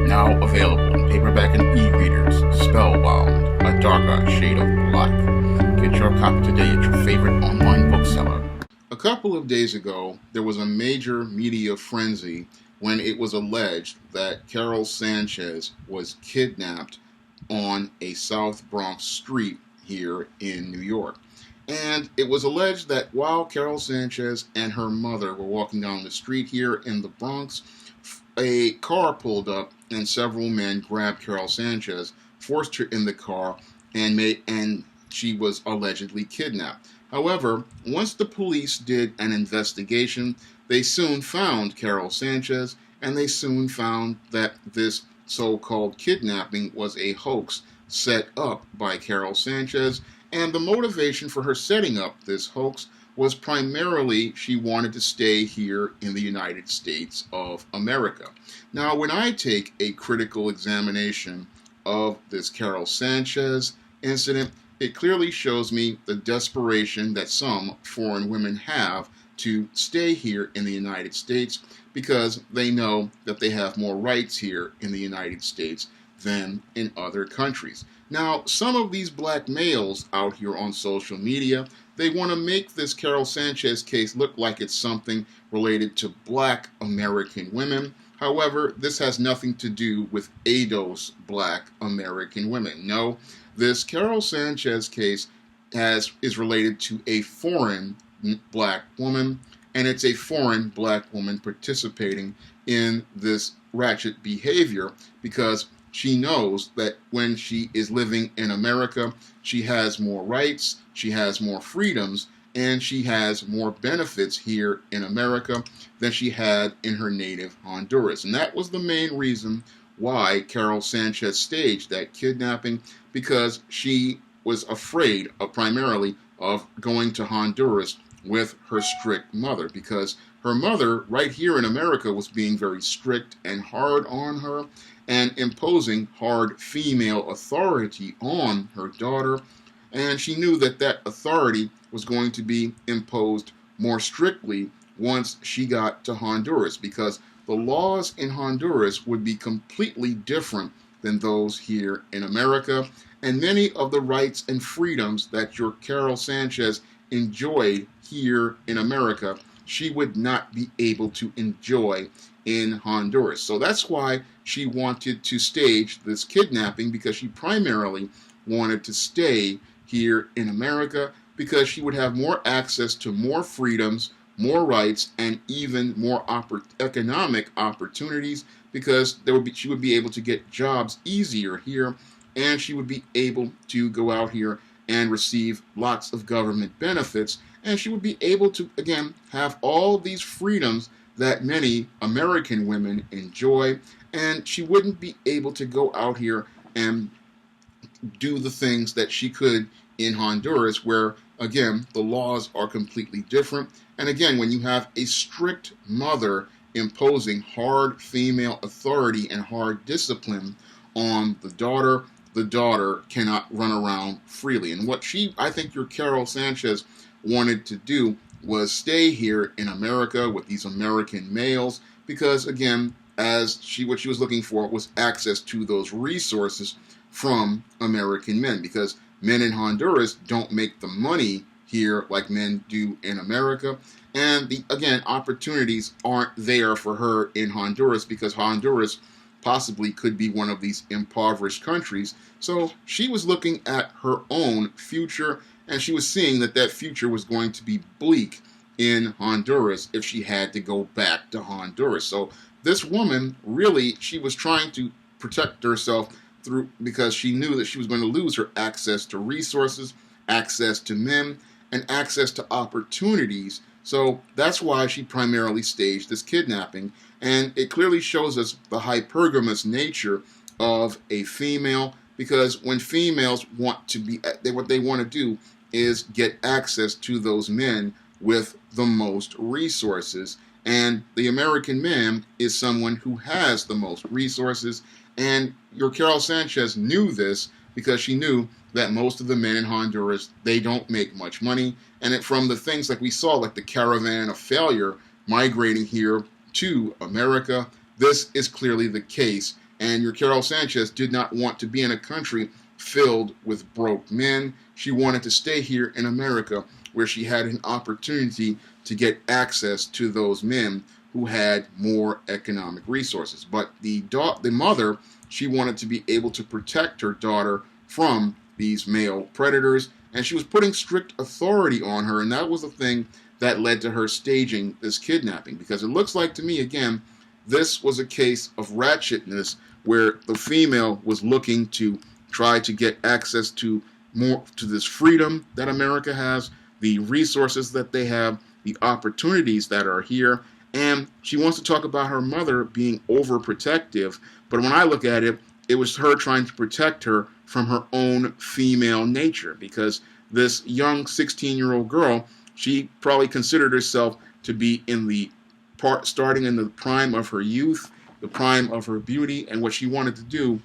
Now available in paperback and e-readers. Spellbound, a darker shade of black. Get your copy today at your favorite online bookseller. A couple of days ago, there was a major media frenzy when it was alleged that Karol Sanchez was kidnapped on a South Bronx street here in New York. And it was alleged that while Karol Sanchez and her mother were walking down the street here in the Bronx, a car pulled up and several men grabbed Karol Sanchez, forced her in the car, and she was allegedly kidnapped. However, once the police did an investigation, they soon found Karol Sanchez, and they soon found that this so-called kidnapping was a hoax set up by Karol Sanchez, and the motivation for her setting up this hoax was primarily she wanted to stay here in the United States of America. Now, when I take a critical examination of this Karol Sanchez incident, it clearly shows me the desperation that some foreign women have to stay here in the United States because they know that they have more rights here in the United States than in other countries. Now, some of these black males out here on social media, they want to make this Karol Sanchez case look like it's something related to black American women. However, this has nothing to do with ADOS black American women. No, this Karol Sanchez case is related to a foreign black woman, and it's a foreign black woman participating in this ratchet behavior because she knows that when she is living in America, she has more rights, she has more freedoms, and she has more benefits here in America than she had in her native Honduras. And that was the main reason why Karol Sanchez staged that kidnapping, because she was afraid primarily of going to Honduras with her strict mother, because her mother right here in America was being very strict and hard on her and imposing hard female authority on her daughter, and she knew that that authority was going to be imposed more strictly once she got to Honduras, because the laws in Honduras would be completely different than those here in America, and many of the rights and freedoms that your Karol Sanchez enjoyed here in America, she would not be able to enjoy in Honduras. So that's why she wanted to stage this kidnapping, because she primarily wanted to stay here in America because she would have more access to more freedoms, more rights, and even more economic opportunities, because she would be able to get jobs easier here, and she would be able to go out here and receive lots of government benefits, and she would be able to, again, have all these freedoms that many American women enjoy, and she wouldn't be able to go out here and do the things that she could in Honduras, where, again, the laws are completely different. And again, when you have a strict mother imposing hard female authority and hard discipline on the daughter cannot run around freely. And what I think your Karol Sanchez wanted to do was stay here in America with these American males, because again, what she was looking for was access to those resources from American men, because men in Honduras don't make the money here like men do in America, and again, opportunities aren't there for her in Honduras, because Honduras possibly could be one of these impoverished countries. So she was looking at her own future, and she was seeing that that future was going to be bleak in Honduras if she had to go back to Honduras. So this woman, really, she was trying to protect herself because she knew that she was going to lose her access to resources, access to men, and access to opportunities. So that's why she primarily staged this kidnapping. And it clearly shows us the hypergamous nature of a female, because when females want to be, what they want to do is get access to those men with the most resources. And the American man is someone who has the most resources. And your Karol Sanchez knew this, because she knew that most of the men in Honduras, they don't make much money. And from the things like we saw, like the caravan of failure migrating here to America, this is clearly the case And your Karol Sanchez did not want to be in a country filled with broke men. She wanted to stay here in America, where she had an opportunity to get access to those men who had more economic resources. But the mother, she wanted to be able to protect her daughter from these male predators, and she was putting strict authority on her, and that was the thing that led to her staging this kidnapping. Because it looks like to me, again, this was a case of ratchetness, where the female was looking to try to get access to more, to this freedom that America has, the resources that they have, the opportunities that are here, and she wants to talk about her mother being overprotective. But when I look at it, it was her trying to protect her from her own female nature, because this young 16-year-old girl, she probably considered herself to be in the starting in the prime of her youth, the prime of her beauty, and what she wanted to do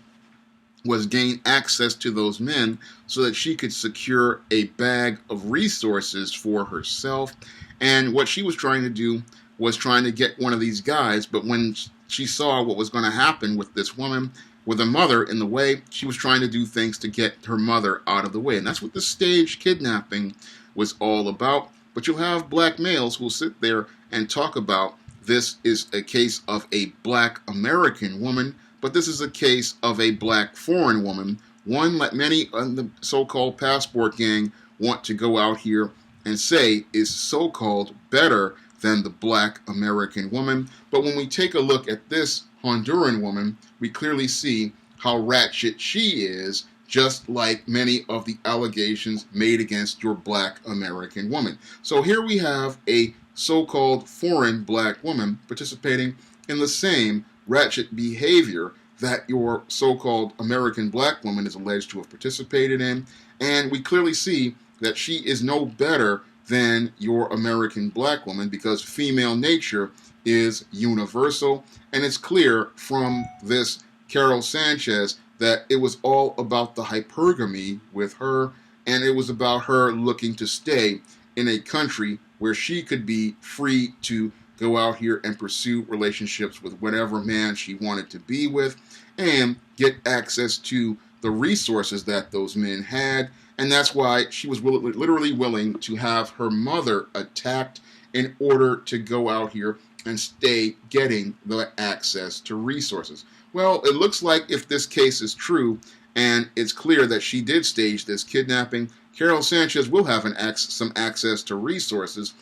was gain access to those men so that she could secure a bag of resources for herself. And what she was trying to do was trying to get one of these guys, but when she saw what was going to happen with this woman, with a mother in the way, she was trying to do things to get her mother out of the way. And that's what the staged kidnapping was all about. But you'll have black males who will sit there and talk about this is a case of a black American woman, but this is a case of a black foreign woman, one that many in the so-called passport gang want to go out here and say is so-called better than the black American woman. But when we take a look at this Honduran woman, we clearly see how ratchet she is, just like many of the allegations made against your black American woman. So here we have a so-called foreign black woman participating in the same ratchet behavior that your so-called American black woman is alleged to have participated in. And we clearly see that she is no better than your American black woman, because female nature is universal. And it's clear from this Karol Sanchez that it was all about the hypergamy with her, and it was about her looking to stay in a country where she could be free to go out here and pursue relationships with whatever man she wanted to be with and get access to the resources that those men had. And that's why she was literally willing to have her mother attacked in order to go out here and stay getting the access to resources. Well, it looks like if this case is true and it's clear that she did stage this kidnapping, Karol Sanchez will have some access to resources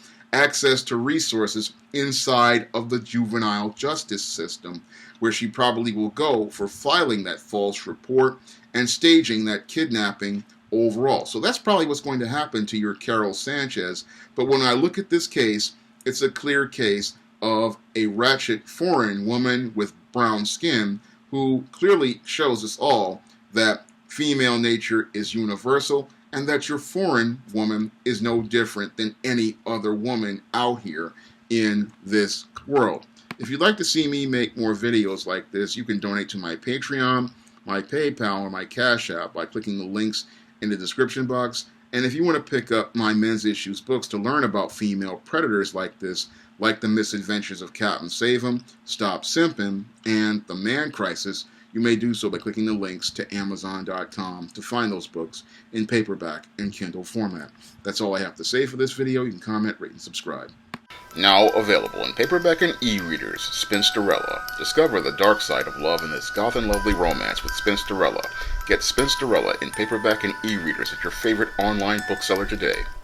inside of the juvenile justice system, where she probably will go for filing that false report and staging that kidnapping overall. So that's probably what's going to happen to your Karol Sanchez. But when I look at this case, it's a clear case of a ratchet foreign woman with brown skin who clearly shows us all that female nature is universal and that your foreign woman is no different than any other woman out here in this world. If you'd like to see me make more videos like this, you can donate to my Patreon, my PayPal, or my Cash App by clicking the links in the description box. And if you want to pick up my men's issues books to learn about female predators like this, like The Misadventures of Captain Save-'Em, Stop Simpin', and The Man Crisis, you may do so by clicking the links to Amazon.com to find those books in paperback and Kindle format. That's all I have to say for this video. You can comment, rate, and subscribe. Now available in paperback and e-readers, Spinsterella. Discover the dark side of love in this goth and lovely romance with Spinsterella. Get Spinsterella in paperback and e-readers at your favorite online bookseller today.